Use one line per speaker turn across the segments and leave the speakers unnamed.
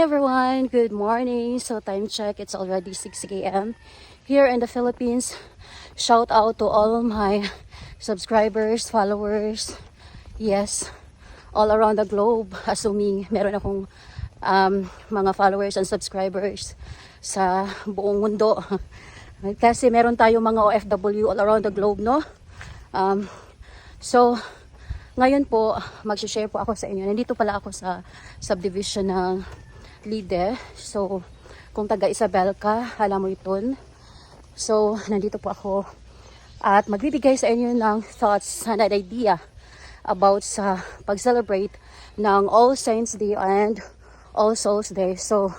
everyone, good morning. So time check, it's already 6 a.m. here in the Philippines. Shout out to all my subscribers, followers, yes, all around the globe. Assuming meron akong mga followers and subscribers sa buong mundo. Kasi meron tayong mga OFW all around the globe, no? So, ngayon po, mag-share po ako sa inyo. Nandito pala ako sa subdivision ng Lide. So, kung taga Isabel ka, alam mo ito. So, nandito po ako at magbibigay sa inyo ng thoughts and idea about sa pag-celebrate ng All Saints Day and All Souls Day. So,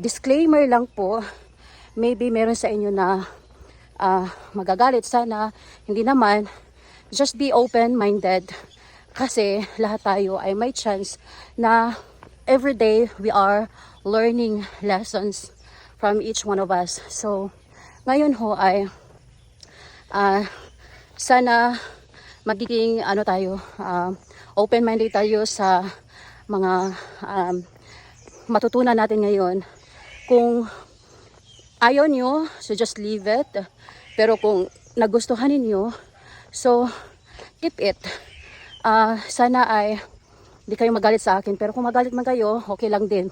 disclaimer lang po, maybe meron sa inyo na magagalit sana, hindi naman, just be open-minded. Kasi lahat tayo ay may chance na everyday we are learning lessons from each one of us. So, ngayon ho ay sana magiging open-minded tayo sa mga matutunan natin ngayon. Kung ayaw nyo, so just leave it. Pero kung nagustuhan ninyo, so keep it. Sana ay hindi kayo magalit sa akin, pero kung magalit man kayo, okay lang din.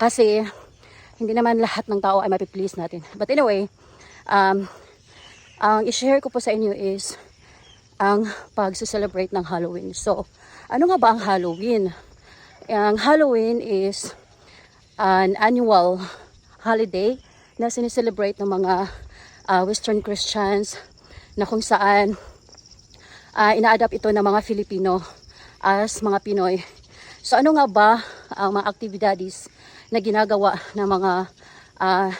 Kasi hindi naman lahat ng tao ay mapiplease natin. But anyway, ang i-share ko po sa inyo is ang pag-celebrate ng Halloween. So, ano nga ba ang Halloween? Ang Halloween is an annual holiday na sineselebrate ng mga Western Christians na kung saan ina-adapt ito ng mga Filipino as mga Pinoy. So ano nga ba ang mga activities na ginagawa ng mga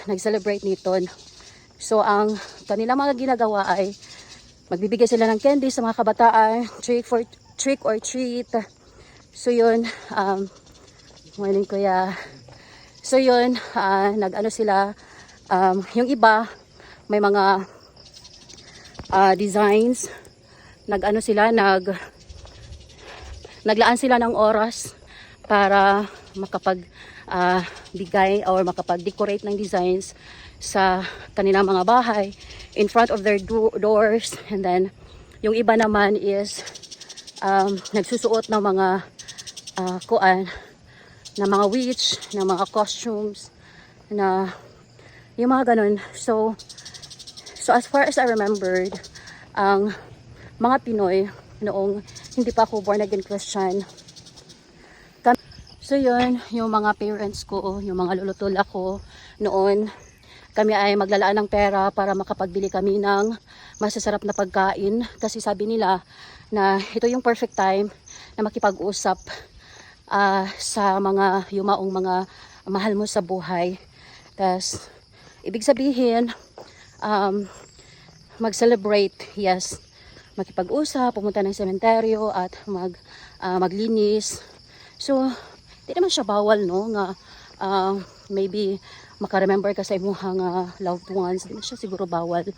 nag-celebrate nito? So ang kanilang mga ginagawa ay magbibigay sila ng candy sa mga kabataan, trick or treat. So yun, morning kuya. So yun, nag-ano sila, yung iba may mga designs, naglaan sila ng oras para bigay or makapag-decorate ng designs sa kanilang mga bahay in front of their doors. And then yung iba naman is nagsusuot ng mga na mga witch, na mga costumes, na yung mga ganun. So as far as I remembered, ang mga Pinoy noong hindi pa ako born again Christian. So yun, yung mga parents ko, yung mga lulutula ko noon, kami ay maglalaan ng pera para makapagbili kami ng masasarap na pagkain. Kasi sabi nila na ito yung perfect time na makipag-usap sa mga yumaong mga mahal mo sa buhay. Tas, ibig sabihin, mag-celebrate, yes, makipag-usap, pumunta ng sementeryo at maglinis. So, di naman siya bawal, no, nga maybe makaremember ka sa imong loved ones, di naman siya siguro bawal.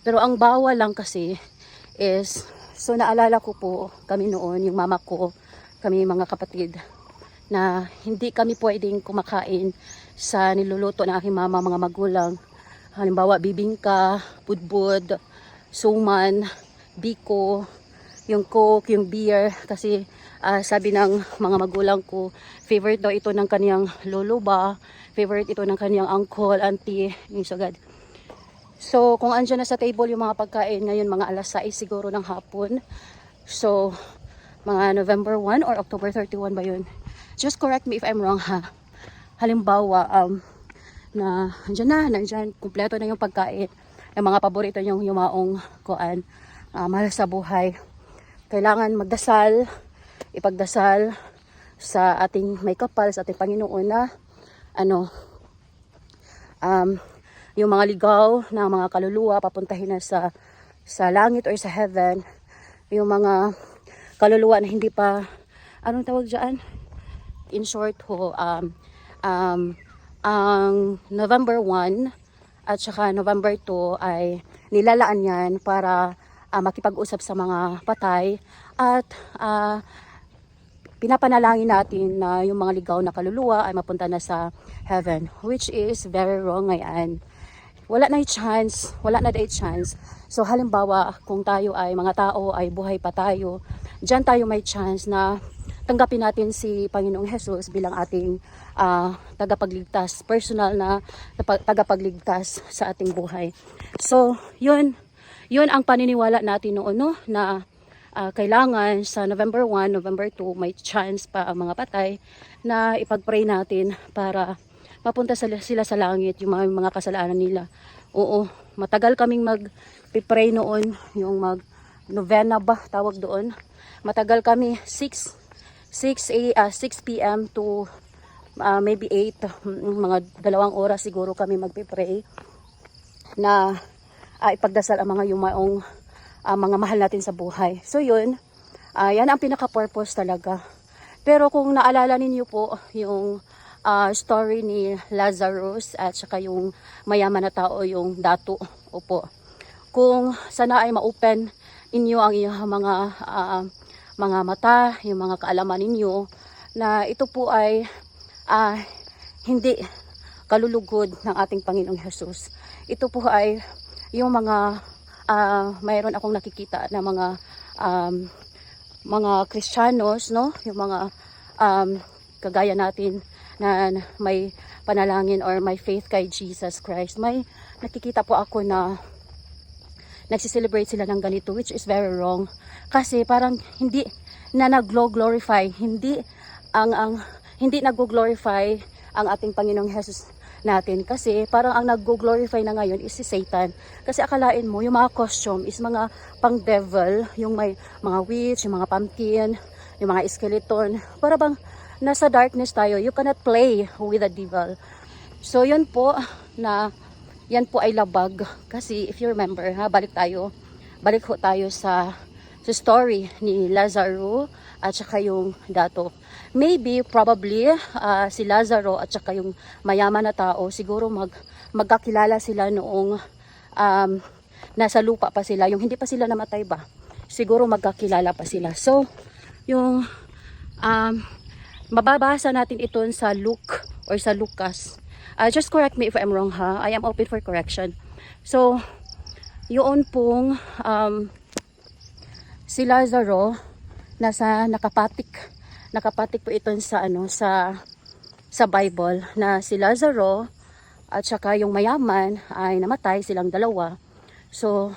Pero ang bawal lang kasi is, so naalala ko po kami noon, yung mama ko, kami mga kapatid, na hindi kami pwedeng kumakain sa niluluto ng aking mama, mga magulang. Halimbawa, bibingka, budbud, suman, biko, yung coke, yung beer. Kasi sabi ng mga magulang ko, favorite daw ito ng kaniyang lolo ba, favorite ito ng kaniyang uncle, auntie, yung sagad. So, kung andyan na sa table yung mga pagkain, ngayon mga alas 6 siguro ng hapon. So, mga November 1 or October 31 ba yun? Just correct me if I'm wrong, ha. Halimbawa, na nandyan, kumpleto na yung pagkain, yung mga paborito yung yumaong mahal sa buhay. Kailangan magdasal, ipagdasal sa ating may kapal, sa ating Panginoon na yung mga ligaw na mga kaluluwa papuntahin na sa langit or sa heaven. Yung mga kaluluwa na hindi pa, anong tawag dyan? In short ho, ang November 1 at saka November 2 ay nilalaan yan para makipag-usap sa mga patay at pinapanalangin natin na yung mga ligaw na kaluluwa ay mapunta na sa heaven, which is very wrong ngayon. Wala na chance, wala na chance. So halimbawa, kung tayo ay mga tao ay buhay pa tayo, diyan tayo may chance na tanggapin natin si Panginoong Jesus bilang ating tagapagligtas, personal na tagapagligtas sa ating buhay. So, yun ang paniniwala natin noon, no, na kailangan sa November 1, November 2, may chance pa ang mga patay na ipag-pray natin para mapunta sila sa langit, yung mga kasalanan nila. Oo, matagal kaming mag-pray noon, yung novena ba tawag doon. Matagal kami, 6 p.m. to maybe 8, mga 2 oras siguro kami magpipray na ipagdasal ang mga yumaong mga mahal natin sa buhay. So yun, yan ang pinaka-purpose talaga. Pero kung naalala ninyo po yung story ni Lazarus at saka yung mayaman na tao, yung dato, opo. Kung sana ay ma-open inyo ang iyong mga mata, yung mga kaalaman ninyo, na ito po ay hindi kalulugod ng ating Panginoong Jesus. Ito po ay yung mga mayroon akong nakikita na mga Kristiyanos, no, yung mga kagaya natin na may panalangin or may faith kay Jesus Christ. May nakikita po ako na nagsiselebrate sila ng ganito, which is very wrong. Kasi parang hindi na nag-glorify, hindi nag-glorify ang ating Panginoong Jesus natin. Kasi parang ang nag-glorify na ngayon is si Satan. Kasi akalain mo, yung mga costume is mga pang-devil, yung may mga witch, yung mga pumpkin, yung mga skeleton. Para bang nasa darkness tayo, you cannot play with the devil. So yun po, yan po ay labag. Kasi if you remember, balik ho tayo sa story ni Lazaro at saka yung dato. Maybe, probably, si Lazaro at saka yung mayaman na tao, siguro magkakilala sila noong nasa lupa pa sila, yung hindi pa sila namatay ba? Siguro magkakilala pa sila. So, yung mababasa natin ito sa Luke or sa Lucas. Just correct me if I'm wrong, ha? I am open for correction. So, yun pong si Lazaro nasa nakapatik po ito sa Bible na si Lazaro at saka yung mayaman ay namatay, silang dalawa. So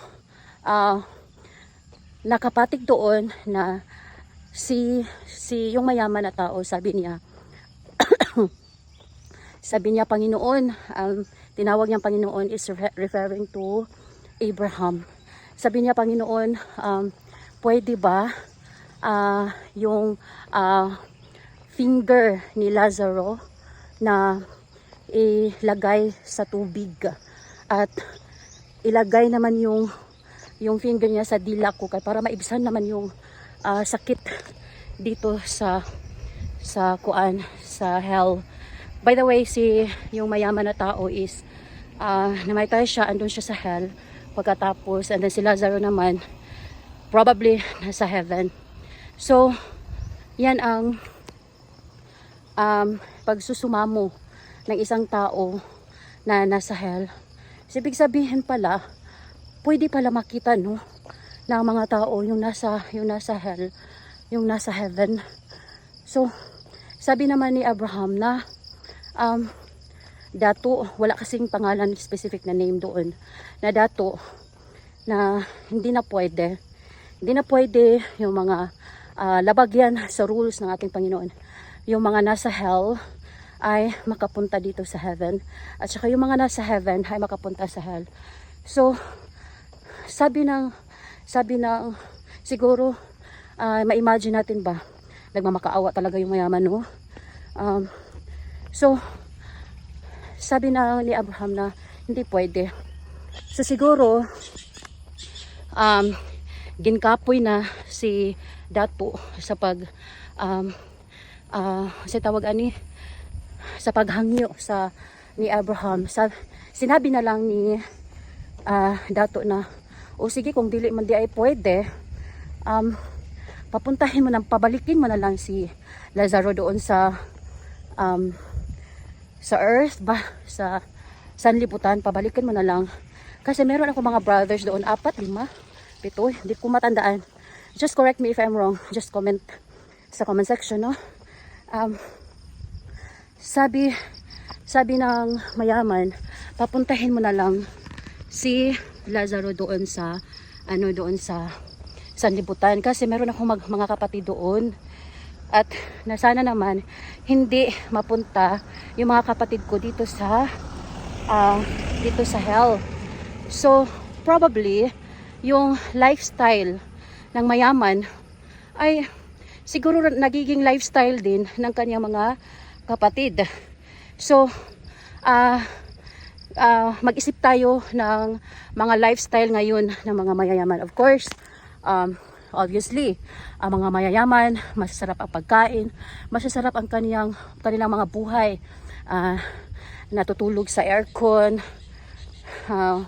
nakapatik doon na si yung mayaman na tao, sabi niya Panginoon, tinawag niyang Panginoon is referring to Abraham. Sabi niya, Panginoon, pwede ba yung finger ni Lazaro na ilagay sa tubig at ilagay naman yung finger niya sa dila ko para maibsan naman yung sakit dito sa hell. By the way, yung mayaman na tao is namatay siya, andun siya sa hell pagkatapos, and then si Lazaro naman probably nasa heaven. So, yan ang pagsusumamo ng isang tao na nasa hell. Ibig sabihin pala, pwede pala makita, no, ng mga tao yung nasa hell, yung nasa heaven. So, sabi naman ni Abraham na dato, wala kasing pangalan, specific na name doon, na dato na hindi na pwede yung mga labagyan sa rules ng ating Panginoon. Yung mga nasa hell ay makapunta dito sa heaven, at saka yung mga nasa heaven ay makapunta sa hell. So sabi ng siguro ma-imagine natin ba, nagmamakaawa talaga yung mayaman, no? So sabi ni Abraham na hindi pwede. So siguro ginkapoy na si dato sa sa paghangyo ni Abraham. Sinabi na lang ni dato na, o sige, kung dili man di ay pwede, papuntahin mo na, pabalikin mo na lang si Lazaro doon sa earth ba, sa sanlibutan, pabalikin mo na lang. Kasi meron ako mga brothers doon, 4, 5, 7, hindi ko matandaan. Just correct me if I'm wrong. Just comment sa comment section, no? Sabi ng mayaman, papuntahin mo na lang si Lazaro doon sa sanlibutan. Kasi meron akong mga kapatid doon. At na sana naman hindi mapunta yung mga kapatid ko dito sa hell. So probably yung lifestyle ng mayaman ay siguro nagiging lifestyle din ng kanyang mga kapatid. So mag-isip tayo ng mga lifestyle ngayon ng mga mayayaman. Of course, obviously, ang mga mayayaman, masasarap ang pagkain, masasarap ang kanilang mga buhay. Natutulog sa aircon,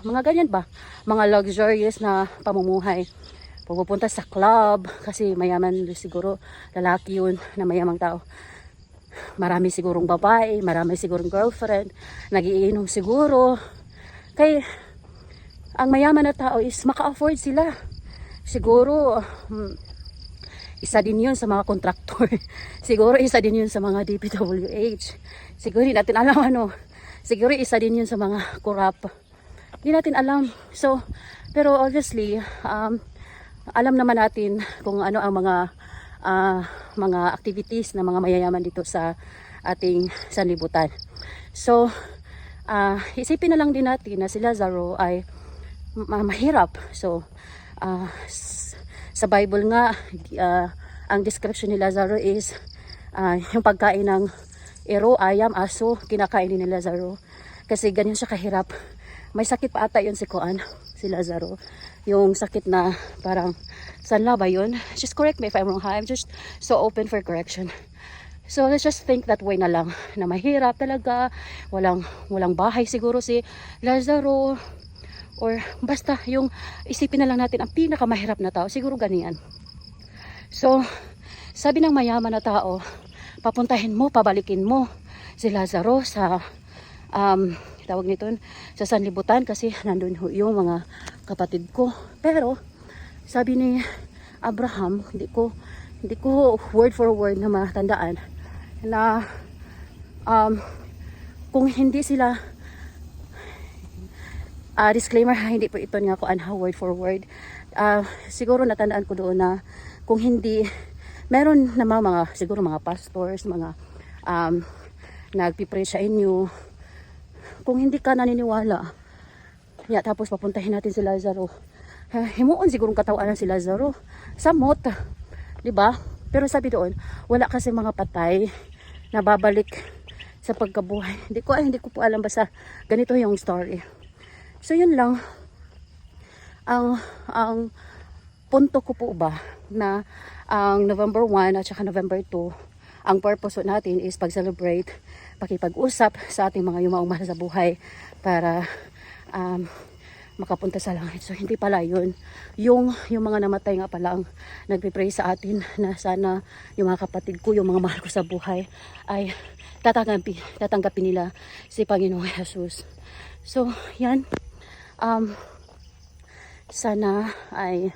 mga ganyan ba? Mga luxurious na pamumuhay. Pupunta sa club, kasi mayaman siguro, lalaki yun na mayamang tao. Marami sigurong babae, marami sigurong girlfriend, nagiinom siguro. Kaya, ang mayaman na tao is maka-afford sila. Siguro, isa din yun sa mga kontraktor. Siguro isa din yun sa mga DPWH. Siguro hindi natin alam ano. Siguro isa din yun sa mga korap. Hindi natin alam. So, pero obviously, alam naman natin kung ano ang mga activities ng mga mayayaman dito sa ating sanlibutan. So, isipin na lang din natin na si Lazaro ay mahirap. So, sa Bible nga, ang description ni Lazaro is yung pagkain ng ero, ayam, aso, kinakain ni Lazaro. Kasi ganyan siya kahirap. May sakit pa ata yun si Lazaro. Yung sakit na parang, sanla ba yun? Just correct me if I'm wrong, ha? I'm just so open for correction. So let's just think that way na lang, na mahirap talaga, walang bahay siguro si Lazaro. Or basta yung isipin na lang natin ang pinakamahirap na tao, siguro ganyan. So, sabi ng mayaman na tao, papuntahin mo, pabalikin mo si Lazaro sa tawag nito, sa sanlibutan kasi nandun yung mga kapatid ko. Pero sabi ni Abraham, hindi ko word for word na matandaan na kung hindi sila disclaimer, hindi po ito nga ko word for word. Siguro natandaan ko doon na kung hindi, meron naman siguro mga pastors, mga nagpipray sa inyo. Kung hindi ka naniniwala, tapos papuntahin natin si Lazaro. Himuon sigurong katawan si Lazaro. Samot, di ba? Pero sabi doon, wala kasi mga patay na babalik sa pagkabuhay. Hindi ko po alam, basta ganito yung story. So yun lang ang punto ko po ba na ang November 1 at saka November 2, ang purpose natin is pag-celebrate, pakipag-usap sa ating mga yumaong mahal sa buhay para makapunta sa langit. So hindi pala yun. Yung mga namatay nga pala ang nagpipray sa atin na sana yung mga kapatid ko, yung mga mahal ko sa buhay ay tatanggapin nila si Panginoong Jesus. So yan. Sana ay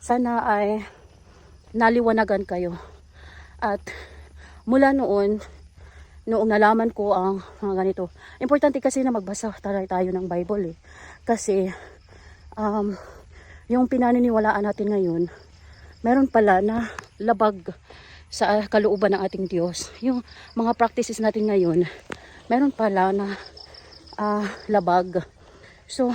sana ay naliwanagan kayo. At mula noong nalaman ko ang mga ganito, importante kasi na magbasa tayo ng Bible kasi yung pinaniniwalaan natin ngayon, meron pala na labag sa kalooban ng ating Diyos. Yung mga practices natin ngayon, meron pala na labag. So,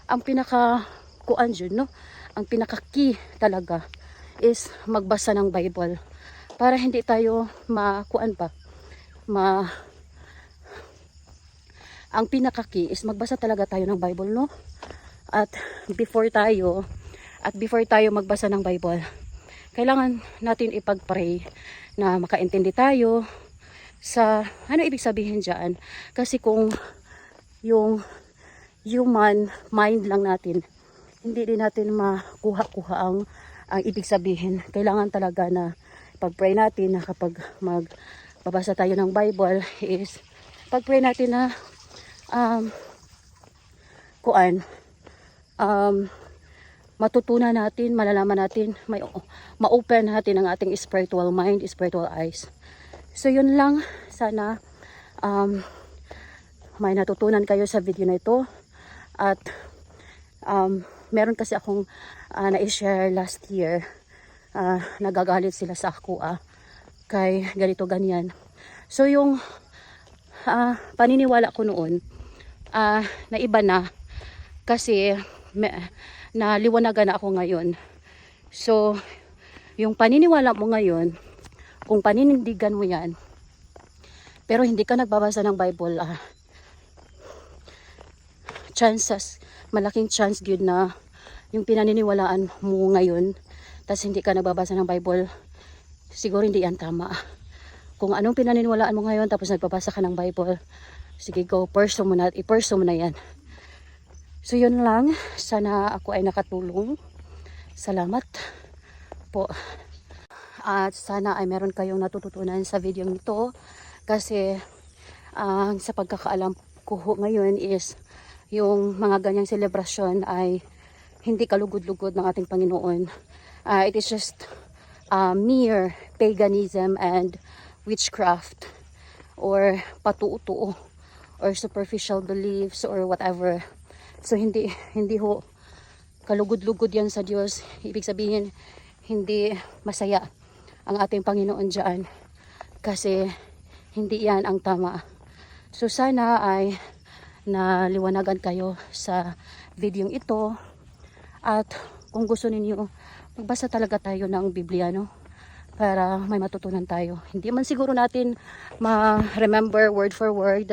ang pinaka-kuan dyan, no? Ang pinaka-key talaga is magbasa ng Bible para hindi tayo ang pinaka-key is magbasa talaga tayo ng Bible, no? At before tayo magbasa ng Bible, kailangan natin ipag-pray na makaintindi tayo sa ano ibig sabihin dyan. Kasi kung yung human mind lang natin hindi din natin makuha-kuha ang ibig sabihin. Kailangan talaga na pag-pray natin na kapag magbabasa tayo ng Bible is pag-pray natin na kuan matutunan natin, malalaman natin, ma-open natin ang ating spiritual mind, spiritual eyes. So yun lang, sana may natutunan kayo sa video na ito. At meron kasi akong na-share last year, nagagalit sila sa ako kay ganito ganyan. So yung paniniwala ko noon na iba na kasi naliwanagan na ako ngayon. So yung paniniwala mo ngayon, kung paninindigan mo yan pero hindi ka nagbabasa ng Bible, malaking chance good na yung pinaniniwalaan mo ngayon tas hindi ka nagbabasa ng Bible, siguro hindi yan tama. Kung anong pinaniniwalaan mo ngayon tapos nagbabasa ka ng Bible, sige go, i-pursue mo na yan. So yun lang, sana ako ay nakatulong. Salamat po. At sana ay meron kayong natututunan sa video nito kasi sa pagkakaalam ko ngayon is yung mga ganyang selebrasyon ay hindi kalugod-lugod ng ating Panginoon. It is just mere paganism and witchcraft or patuo-tuo or superficial beliefs or whatever. So hindi ho kalugod-lugod yan sa Diyos. Ibig sabihin hindi masaya ang ating Panginoon diyan kasi hindi yan ang tama. So sana ay naliwanagan kayo sa video ito at kung gusto ninyo magbasa talaga tayo ng Biblia, no? Para may matutunan tayo. Hindi man siguro natin ma-remember word for word,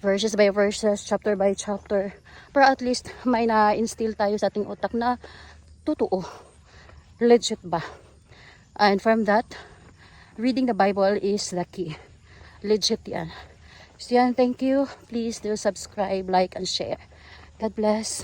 verses by verses, chapter by chapter, pero at least may na-instill tayo sa ating utak na totoo, legit ba? And from that, reading the Bible is the key. Legit yan. So yan, thank you. Please do subscribe, like, and share. God bless.